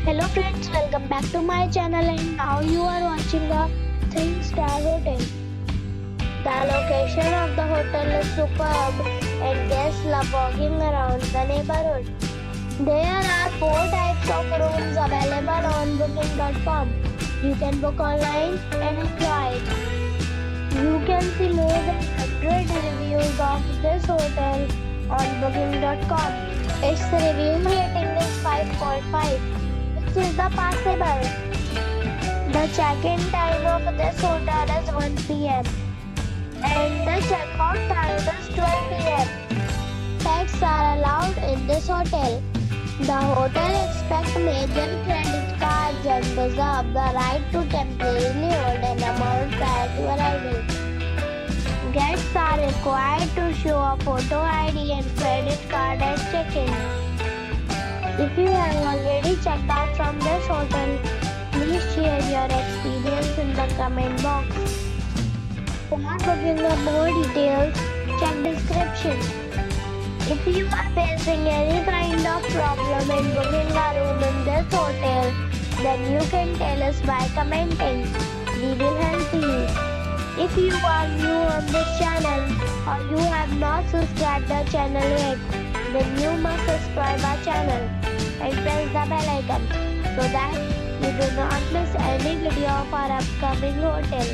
Hello friends, welcome back to my channel and now you are watching a 3-star hotel. The location of the hotel is superb and guests love walking around the neighborhood. There are 4 types of rooms available on booking.com. You can book online and enjoy it. You can see more than 100 reviews of this hotel on booking.com. Its review rating is 5.5. Which is the passable. The check-in time of this hotel is 1 p.m. and the check-out time is 12 p.m. Pets are allowed in this hotel. The hotel expects major credit cards and reserves the right to temporarily hold an amount prior to arrival. Guests are required to show a photo ID and credit card at check-in. If you have already checked out from this hotel, please share your experience in the comment box. For booking or more details, check description. If you are facing any kind of problem in booking a room in this hotel, then you can tell us by commenting. We will help you. If you are new on this channel or you have not subscribed the channel yet, then you must subscribe our channel and press the bell icon so that you do not miss any video of our upcoming hotel.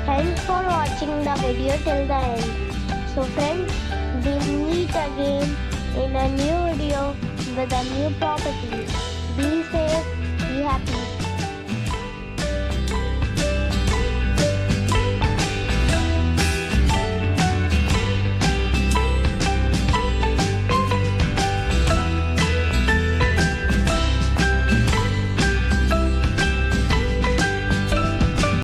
Thanks for watching the video till the end. So friends, we meet again in a new video with a new property. Be safe, be happy.